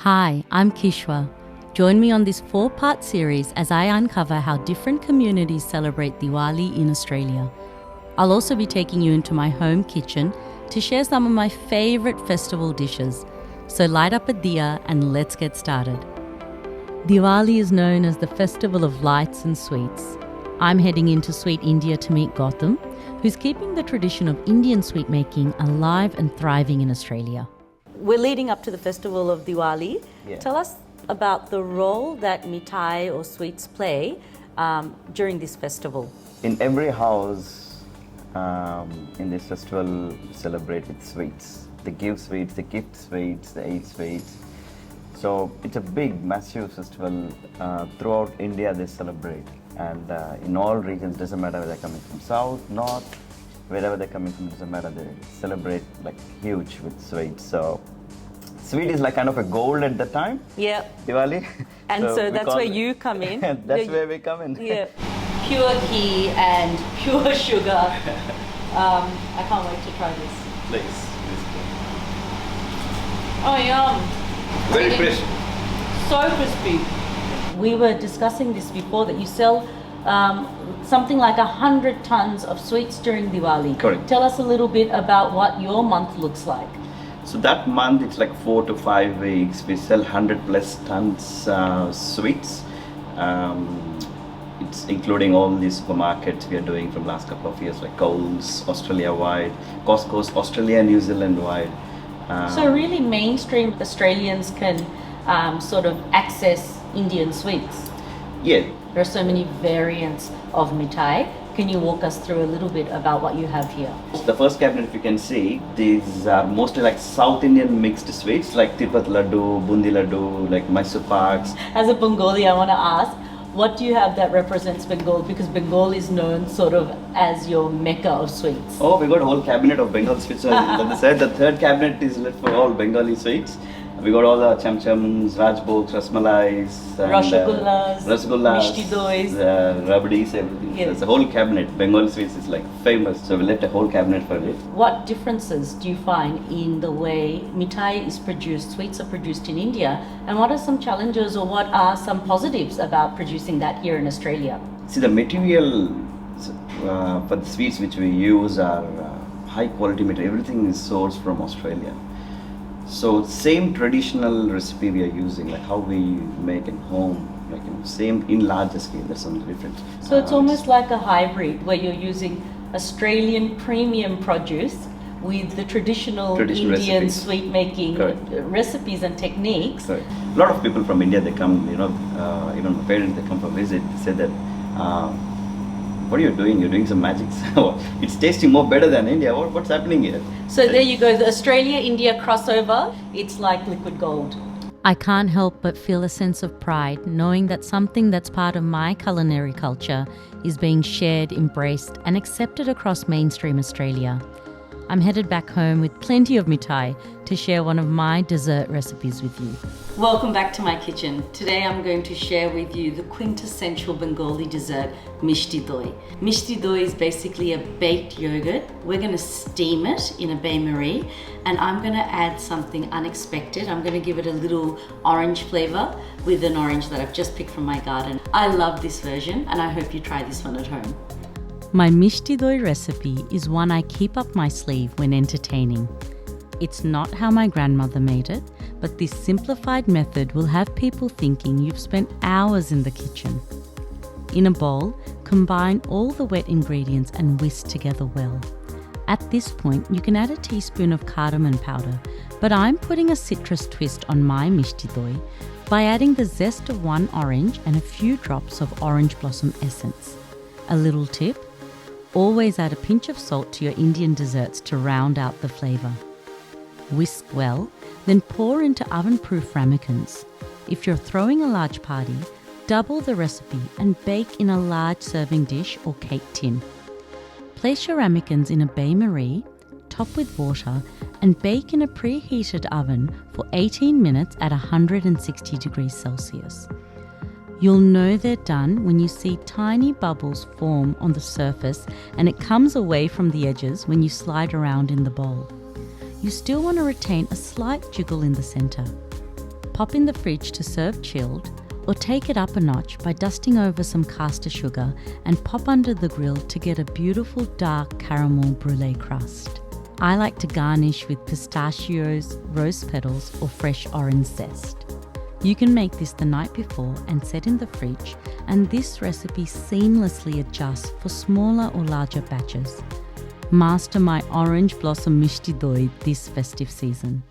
Hi, I'm Kishwa. Join me on this 4-part series as I uncover how different communities celebrate Diwali in Australia. I'll also be taking you into my home kitchen to share some of my favourite festival dishes. So light up a diya and let's get started. Diwali is known as the festival of lights and sweets. I'm heading into Sweet India to meet Gautam, who's keeping the tradition of Indian sweet making alive and thriving in Australia. We're leading up to the festival of Diwali. Yeah. Tell us about the role that mithai or sweets play during this festival. In every house in this festival, celebrate with sweets. They give sweets, they gift sweets, they eat sweets. So it's a big, massive festival. Throughout India, they celebrate. And in all regions, doesn't matter whether they're coming from south, north, wherever they're coming from, doesn't matter, they celebrate like huge with sweets. So sweet is like kind of a gold at the time. Yeah. Diwali. And so that's where you come in. That's where we come in. Yeah. Pure ghee and pure sugar. I can't wait to try this. Please. Oh, yum. Very fresh. So crispy. We were discussing this before, that you sell something like 100 tons of sweets during Diwali. Correct. Tell us a little bit about what your month looks like. So that month, it's like 4 to 5 weeks. We sell 100 plus tons sweets. It's including all these supermarkets we are doing from last couple of years, like Coles, Australia-wide, Costco's Australia, New Zealand-wide. So really mainstream Australians can sort of access Indian sweets. Yeah. There are so many variants of mithai. Can you walk us through a little bit about what you have here? The first cabinet, if you can see, these are mostly like South Indian mixed sweets, like Tirupati Laddu, Bundi Laddu, like Mysore Paks. As a Bengali, I want to ask, what do you have that represents Bengal? Because Bengal is known sort of as your mecca of sweets. Oh, we got a whole cabinet of Bengal sweets. Like I said, the third cabinet is left for all Bengali sweets. We got all the chamchams, rajbogs, rasmalais, Rasgullas, mishti dois, rabdis, everything. Yes. It's a whole cabinet. Bengali sweets is like famous, so we left a whole cabinet for it. What differences do you find in the way mithai is produced, sweets are produced in India, and what are some challenges or what are some positives about producing that here in Australia? See, the material for the sweets which we use are high quality material. Everything is sourced from Australia. So same traditional recipe we are using, like how we make at home, like same in larger scale. There's some difference. So it's almost like a hybrid where you're using Australian premium produce with the traditional Indian recipes. sweet making recipes and techniques. Correct. A lot of people from India, they come, even my parents, they come for visit, they say that, what are you doing? You're doing some magic. It's tasting more better than India. What's happening here? So there you go, the Australia-India crossover, it's like liquid gold. I can't help but feel a sense of pride knowing that something that's part of my culinary culture is being shared, embraced and accepted across mainstream Australia. I'm headed back home with plenty of mithai to share one of my dessert recipes with you. Welcome back to my kitchen. Today I'm going to share with you the quintessential Bengali dessert, mishti doi. Mishti doi is basically a baked yogurt. We're going to steam it in a bain-marie and I'm going to add something unexpected. I'm going to give it a little orange flavor with an orange that I've just picked from my garden. I love this version and I hope you try this one at home. My mishti doi recipe is one I keep up my sleeve when entertaining. It's not how my grandmother made it, but this simplified method will have people thinking you've spent hours in the kitchen. In a bowl, combine all the wet ingredients and whisk together well. At this point, you can add a teaspoon of cardamom powder, but I'm putting a citrus twist on my mishti doi by adding the zest of one orange and a few drops of orange blossom essence. A little tip: always add a pinch of salt to your Indian desserts to round out the flavour. Whisk well, then pour into oven-proof ramekins. If you're throwing a large party, double the recipe and bake in a large serving dish or cake tin. Place your ramekins in a bain-marie, top with water and bake in a preheated oven for 18 minutes at 160 degrees Celsius. You'll know they're done when you see tiny bubbles form on the surface and it comes away from the edges when you slide around in the bowl. You still want to retain a slight jiggle in the centre. pop in the fridge to serve chilled, or take it up a notch by dusting over some caster sugar and pop under the grill to get a beautiful dark caramel brulee crust. I like to garnish with pistachios, rose petals, or fresh orange zest. You can make this the night before and set in the fridge, and this recipe seamlessly adjusts for smaller or larger batches. Master my orange blossom mishti doi this festive season.